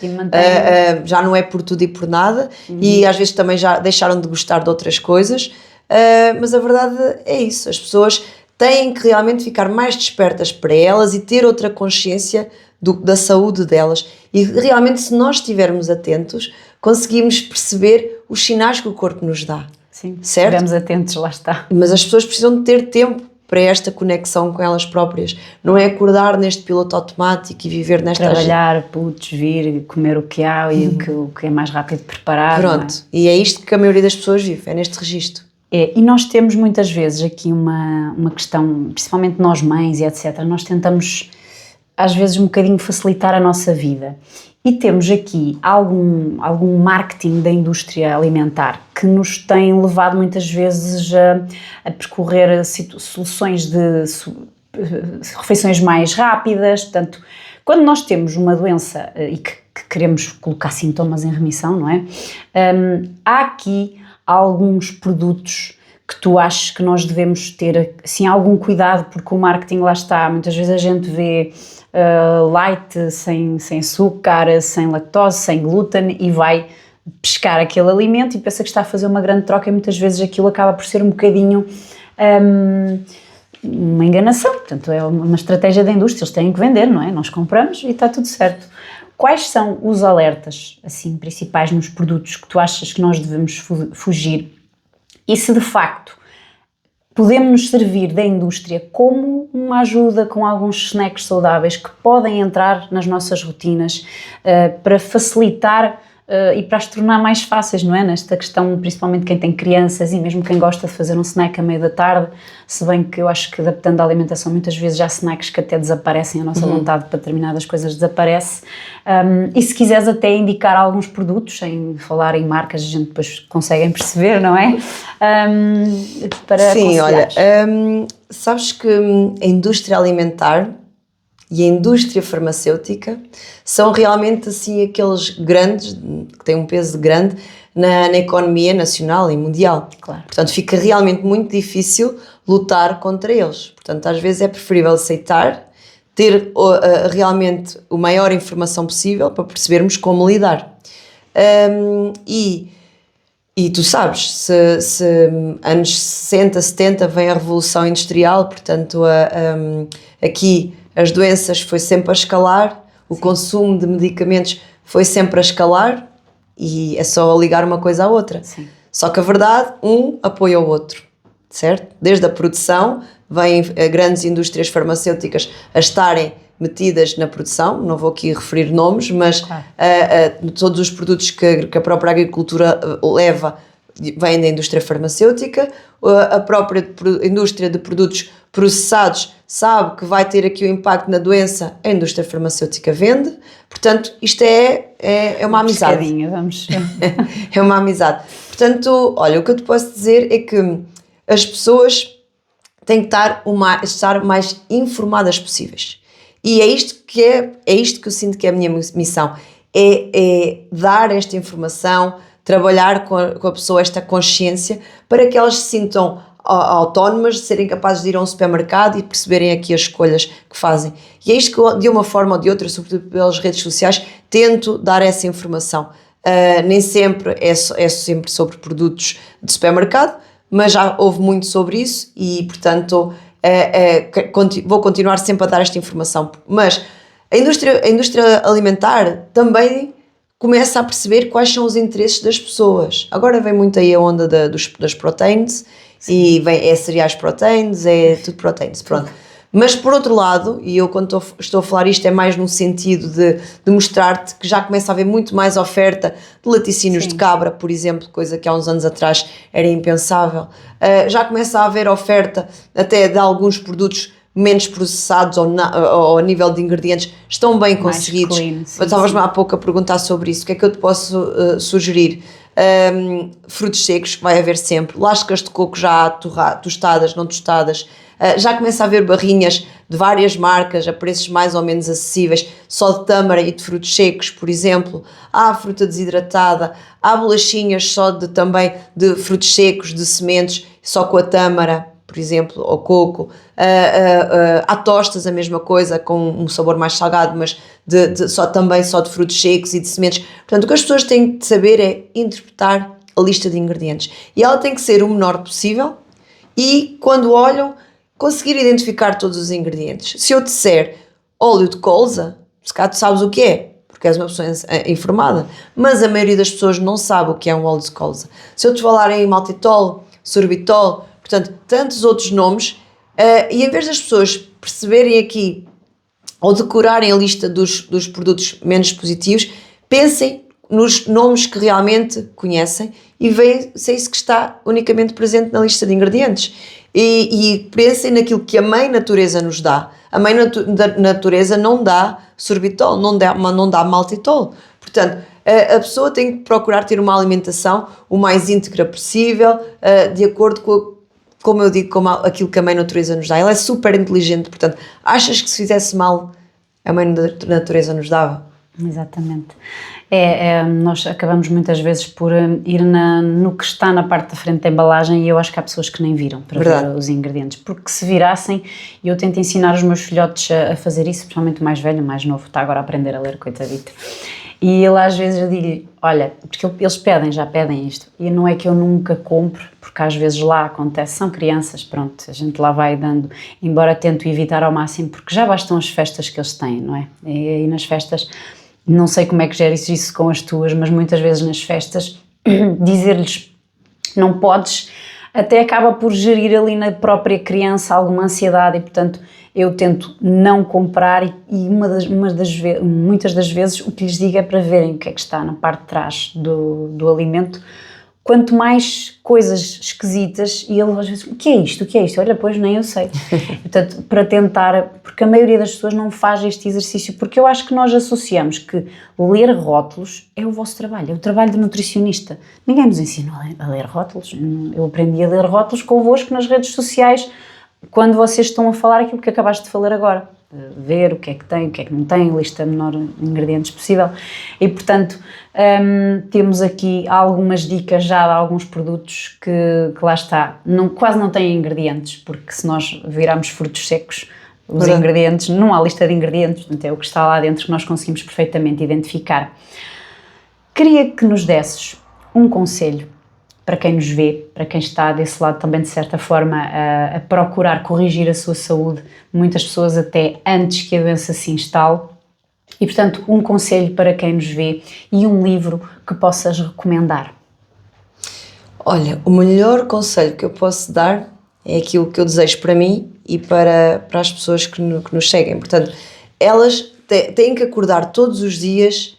Já não é por tudo e por nada, e às vezes também já deixaram de gostar de outras coisas, mas a verdade é isso, as pessoas têm que realmente ficar mais despertas para elas e ter outra consciência da saúde delas. E realmente, se nós estivermos atentos, conseguimos perceber os sinais que o corpo nos dá. Sim, certo? Se estivermos atentos, lá está. Mas as pessoas precisam de ter tempo para esta conexão com elas próprias. Não é acordar neste piloto automático e viver nesta... Trabalhar, putz, vir, comer o que há e o que é mais rápido de preparar. Pronto, e é isto que a maioria das pessoas vive, é neste registro. E nós temos muitas vezes aqui uma questão, principalmente nós mães e etc., nós tentamos às vezes um bocadinho facilitar a nossa vida. E temos aqui algum marketing da indústria alimentar que nos tem levado muitas vezes a percorrer soluções de refeições mais rápidas. Portanto, quando nós temos uma doença e que queremos colocar sintomas em remissão, não é? Há aqui alguns produtos que tu achas que nós devemos ter assim, algum cuidado, porque o marketing lá está, muitas vezes a gente vê light, sem açúcar, sem lactose, sem glúten e vai pescar aquele alimento e pensa que está a fazer uma grande troca e muitas vezes aquilo acaba por ser um bocadinho uma enganação. Portanto, é uma estratégia da indústria, eles têm que vender, não é? Nós compramos e está tudo certo. Quais são os alertas assim, principais nos produtos que tu achas que nós devemos fugir? E se de facto podemos nos servir da indústria como uma ajuda com alguns snacks saudáveis que podem entrar nas nossas rotinas para facilitar e para as tornar mais fáceis, não é? Nesta questão, principalmente quem tem crianças e mesmo quem gosta de fazer um snack à meio da tarde, se bem que eu acho que adaptando a alimentação muitas vezes já há snacks que até desaparecem, a nossa vontade para determinadas coisas desaparece. E se quiseres até indicar alguns produtos, sem falar em marcas, a gente depois consegue perceber, não é? Para sim, olha, sabes que a indústria alimentar e a indústria farmacêutica são realmente assim aqueles grandes, que têm um peso grande na economia nacional e mundial. Claro. Portanto, fica realmente muito difícil lutar contra eles. Portanto, às vezes é preferível aceitar, ter realmente a maior informação possível para percebermos como lidar. E tu sabes, se anos 60, 70 vem a Revolução Industrial, portanto, aqui as doenças foi sempre a escalar, o consumo de medicamentos foi sempre a escalar e é só ligar uma coisa à outra. Sim. Só que a verdade, um apoia o outro, certo? Desde a produção, vêm grandes indústrias farmacêuticas a estarem metidas na produção, não vou aqui referir nomes, mas claro. Todos os produtos que a própria agricultura leva vêm da indústria farmacêutica, a própria indústria de produtos processados sabe que vai ter aqui o impacto na doença, a indústria farmacêutica vende, portanto isto é uma amizade. Vamos. É uma amizade. Portanto, olha, o que eu te posso dizer é que as pessoas têm que estar mais informadas possíveis. E é isto que eu sinto que é a minha missão, é dar esta informação, trabalhar com a pessoa esta consciência para que elas se sintam autónomas, de serem capazes de ir a um supermercado e perceberem aqui as escolhas que fazem. E é isto que eu, de uma forma ou de outra, sobretudo pelas redes sociais, tento dar essa informação. Nem sempre é sempre sobre produtos de supermercado, mas já houve muito sobre isso e, portanto, vou continuar sempre a dar esta informação. Mas a indústria alimentar também começa a perceber quais são os interesses das pessoas. Agora vem muito aí a onda das proteínas, e vem, cereais proteínas, é tudo proteínas, pronto. Mas por outro lado, e eu quando estou a falar isto é mais no sentido de mostrar-te que já começa a haver muito mais oferta de laticínios de cabra, por exemplo, coisa que há uns anos atrás era impensável. Já começa a haver oferta até de alguns produtos menos processados ou a nível de ingredientes estão bem conseguidos. Estavas-me há pouco a perguntar sobre isso. O que é que eu te posso sugerir? Frutos secos vai haver sempre. Lascas de coco já tostadas, não tostadas. Já começa a haver barrinhas de várias marcas a preços mais ou menos acessíveis, só de tâmara e de frutos secos, por exemplo. Há fruta desidratada, há bolachinhas também de frutos secos, de sementes, só com a tâmara, por exemplo, ou coco. Há tostas, a mesma coisa, com um sabor mais salgado, mas também só de frutos secos e de sementes. Portanto, o que as pessoas têm de saber é interpretar a lista de ingredientes. E ela tem que ser o menor possível e, quando olham, conseguir identificar todos os ingredientes. Se eu disser óleo de colza, se calhar tu sabes o que é, porque és uma pessoa informada, mas a maioria das pessoas não sabe o que é um óleo de colza. Se eu te falar em maltitol, sorbitol, portanto, tantos outros nomes, e em vez das pessoas perceberem aqui ou decorarem a lista dos produtos menos positivos, pensem nos nomes que realmente conhecem e veem se é isso que está unicamente presente na lista de ingredientes. E pensem naquilo que a Mãe Natureza nos dá. A Mãe Natureza não dá sorbitol, não dá maltitol. Portanto, a pessoa tem que procurar ter uma alimentação o mais íntegra possível, de acordo como eu digo, com aquilo que a Mãe Natureza nos dá. Ela é super inteligente, portanto, achas que se fizesse mal, a Mãe Natureza nos dava? Exatamente. Nós acabamos muitas vezes por ir no que está na parte da frente da embalagem e eu acho que há pessoas que nem viram para ver os ingredientes, porque se virassem, e eu tento ensinar os meus filhotes a fazer isso, principalmente o mais velho, o mais novo, está agora a aprender a ler, coitadito. E ele às vezes eu digo, olha, porque eles já pedem isto, e não é que eu nunca compro, porque às vezes lá acontece, são crianças, pronto, a gente lá vai dando, embora tento evitar ao máximo, porque já bastam as festas que eles têm, não é? E aí nas festas, não sei como é que geres isso com as tuas, mas muitas vezes nas festas, dizer-lhes não podes, até acaba por gerir ali na própria criança alguma ansiedade e, portanto, eu tento não comprar e muitas das vezes o que lhes digo é para verem o que é que está na parte de trás do alimento. Quanto mais coisas esquisitas, e ele às vezes, o que é isto? O que é isto? Olha, pois nem eu sei. Portanto, para tentar, porque a maioria das pessoas não faz este exercício, porque eu acho que nós associamos que ler rótulos é o vosso trabalho, é o trabalho do nutricionista. Ninguém nos ensinou a ler rótulos. Eu aprendi a ler rótulos convosco nas redes sociais, quando vocês estão a falar aquilo que acabaste de falar agora. Ver o que é que tem, o que é que não tem, lista menor de ingredientes possível. E, portanto, temos aqui algumas dicas já de alguns produtos que lá está, quase não têm ingredientes, porque se nós virarmos frutos secos, os ingredientes, não há lista de ingredientes, portanto é o que está lá dentro que nós conseguimos perfeitamente identificar. Queria que nos desses um conselho para quem nos vê, para quem está desse lado também de certa forma a procurar corrigir a sua saúde, muitas pessoas até antes que a doença se instale, e portanto um conselho para quem nos vê e um livro que possas recomendar. Olha, o melhor conselho que eu posso dar é aquilo que eu desejo para mim e para as pessoas que nos seguem. Portanto, elas têm que acordar todos os dias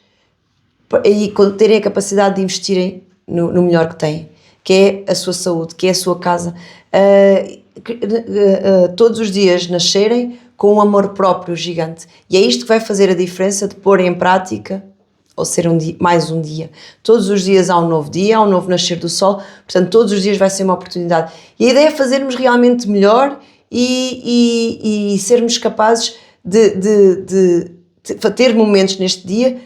e terem a capacidade de investirem no melhor que têm, que é a sua saúde, que é a sua casa. Todos os dias nascerem com um amor próprio gigante. E é isto que vai fazer a diferença de pôr em prática ou ser mais um dia. Todos os dias há um novo dia, há um novo nascer do sol, portanto todos os dias vai ser uma oportunidade. E a ideia é fazermos realmente melhor e sermos capazes de ter momentos neste dia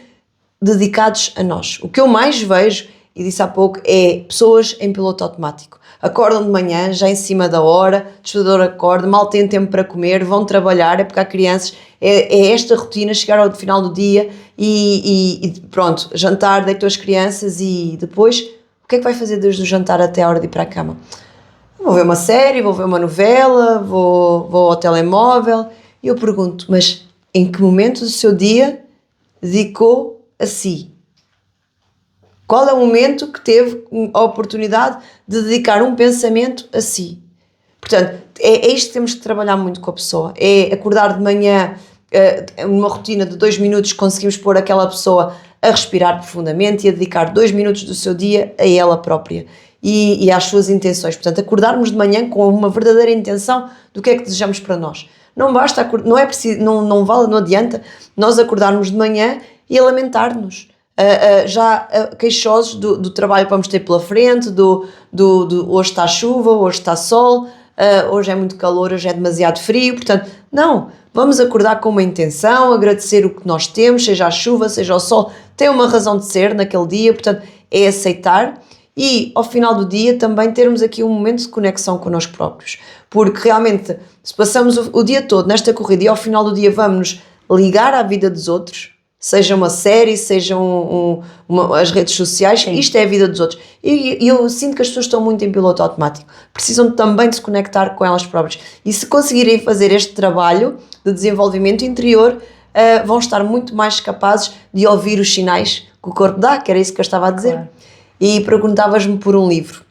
dedicados a nós. O que eu mais vejo e disse há pouco, é pessoas em piloto automático. Acordam de manhã, já em cima da hora, o despertador acorda, mal têm tempo para comer, vão trabalhar, é porque há crianças, é esta rotina, chegar ao final do dia e pronto, jantar, deitou as crianças e depois, o que é que vai fazer desde o jantar até a hora de ir para a cama? Vou ver uma série, vou ver uma novela, vou ao telemóvel. E eu pergunto, mas em que momento do seu dia dedicou a si? Qual é o momento que teve a oportunidade de dedicar um pensamento a si? Portanto, é isto que temos que trabalhar muito com a pessoa. É acordar de manhã, numa rotina de 2 minutos, conseguimos pôr aquela pessoa a respirar profundamente e a dedicar 2 minutos do seu dia a ela própria. E às suas intenções. Portanto, acordarmos de manhã com uma verdadeira intenção do que é que desejamos para nós. Não basta, não é preciso, não vale, não adianta nós acordarmos de manhã e a lamentar-nos. Já queixosos do trabalho que vamos ter pela frente, hoje está chuva, hoje está sol, hoje é muito calor, hoje é demasiado frio. Portanto, não, vamos acordar com uma intenção, agradecer o que nós temos, seja a chuva, seja o sol, tem uma razão de ser naquele dia, portanto, é aceitar. E ao final do dia também termos aqui um momento de conexão connosco próprios, porque realmente se passamos o dia todo nesta corrida e ao final do dia vamos nos ligar à vida dos outros, seja uma série, sejam as redes sociais, sim, isto é a vida dos outros, e eu sinto que as pessoas estão muito em piloto automático, precisam também de se conectar com elas próprias, e se conseguirem fazer este trabalho de desenvolvimento interior, vão estar muito mais capazes de ouvir os sinais que o corpo dá, que era isso que eu estava a dizer. Claro. E perguntavas-me por um livro.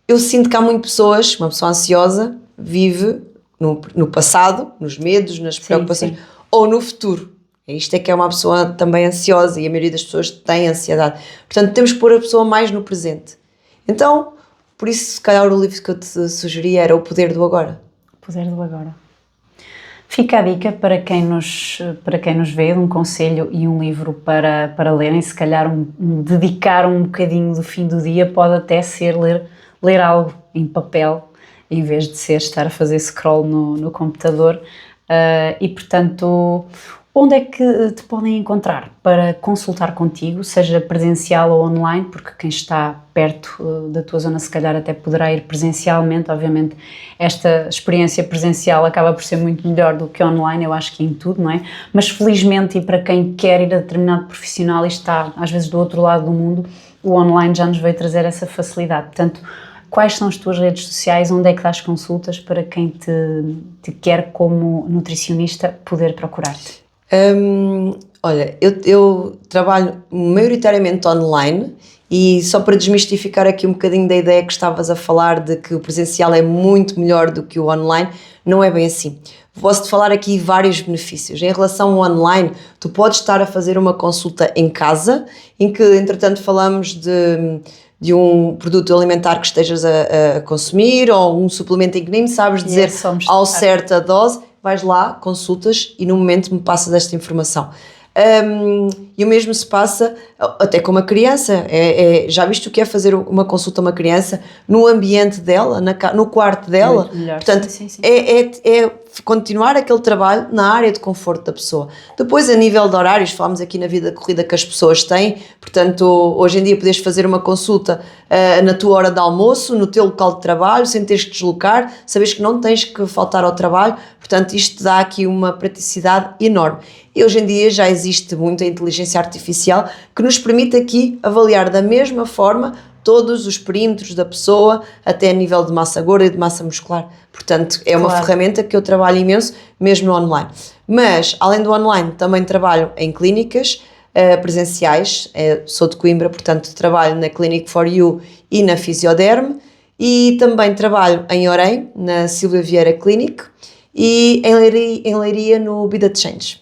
Eu sinto que há muitas pessoas, uma pessoa ansiosa vive no passado, nos medos, nas preocupações, sim, sim, ou no futuro. Isto é que é uma pessoa também ansiosa e a maioria das pessoas tem ansiedade. Portanto, temos que pôr a pessoa mais no presente. Então, por isso, se calhar o livro que eu te sugeri era O Poder do Agora. O Poder do Agora. Fica a dica para quem nos vê, um conselho e um livro para lerem. Se calhar dedicar um bocadinho do fim do dia pode até ser ler algo em papel, em vez de ser estar a fazer scroll no computador. E, portanto, onde é que te podem encontrar para consultar contigo, seja presencial ou online, porque quem está perto da tua zona se calhar até poderá ir presencialmente. Obviamente esta experiência presencial acaba por ser muito melhor do que online, eu acho que em tudo, não é? Mas felizmente, e para quem quer ir a determinado profissional e está às vezes do outro lado do mundo, o online já nos veio trazer essa facilidade. Portanto, quais são as tuas redes sociais, onde é que dás consultas para quem te quer como nutricionista poder procurar-te? Olha, eu trabalho maioritariamente online e só para desmistificar aqui um bocadinho da ideia que estavas a falar de que o presencial é muito melhor do que o online, não é bem assim. Posso-te falar aqui vários benefícios. Em relação ao online, tu podes estar a fazer uma consulta em casa, em que entretanto falamos de um produto alimentar que estejas a consumir ou um suplemento em que nem sabes dizer ao certo a dose, vais lá, consultas e no momento me passas esta informação. E o mesmo se passa até com uma criança. Já viste o que é fazer uma consulta a uma criança no ambiente dela, no quarto dela? Portanto, sim. É continuar aquele trabalho na área de conforto da pessoa. Depois, a nível de horários, falamos aqui na vida corrida que as pessoas têm, portanto, hoje em dia podes fazer uma consulta na tua hora de almoço, no teu local de trabalho, sem teres que deslocar, sabes que não tens que faltar ao trabalho, portanto, isto dá aqui uma praticidade enorme. E hoje em dia já existe muita inteligência artificial que nos permite aqui avaliar da mesma forma todos os perímetros da pessoa, até a nível de massa gorda e de massa muscular. Portanto, é uma ferramenta que eu trabalho imenso, mesmo no online. Mas, além do online, também trabalho em clínicas presenciais. Sou de Coimbra, portanto, trabalho na Clinic for You e na Fisioderm. E também trabalho em Orem, na Silvia Vieira Clinic. E em Leiria, no Vida de Change.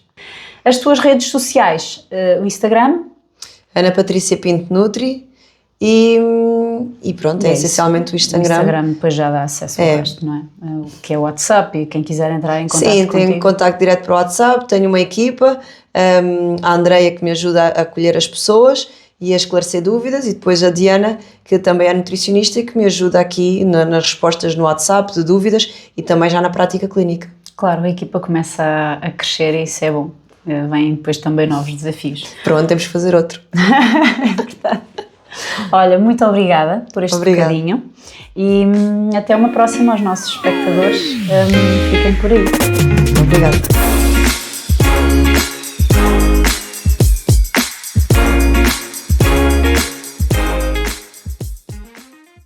As tuas redes sociais, o Instagram? Ana Patrícia Pinto Nutri. E pronto, é essencialmente o Instagram. O Instagram depois já dá acesso ao resto, não é? O que é o WhatsApp, e quem quiser entrar em contato contigo. Sim, tenho contacto direto para o WhatsApp, tenho uma equipa, a Andreia que me ajuda a acolher as pessoas e a esclarecer dúvidas, e depois a Diana, que também é nutricionista e que me ajuda aqui nas respostas no WhatsApp de dúvidas e também já na prática clínica. Claro, a equipa começa a crescer e isso é bom. vêm depois também novos desafios. Pronto, temos que fazer outro. Olha, muito obrigada por este bocadinho e até uma próxima aos nossos espectadores. Fiquem por aí. Obrigada.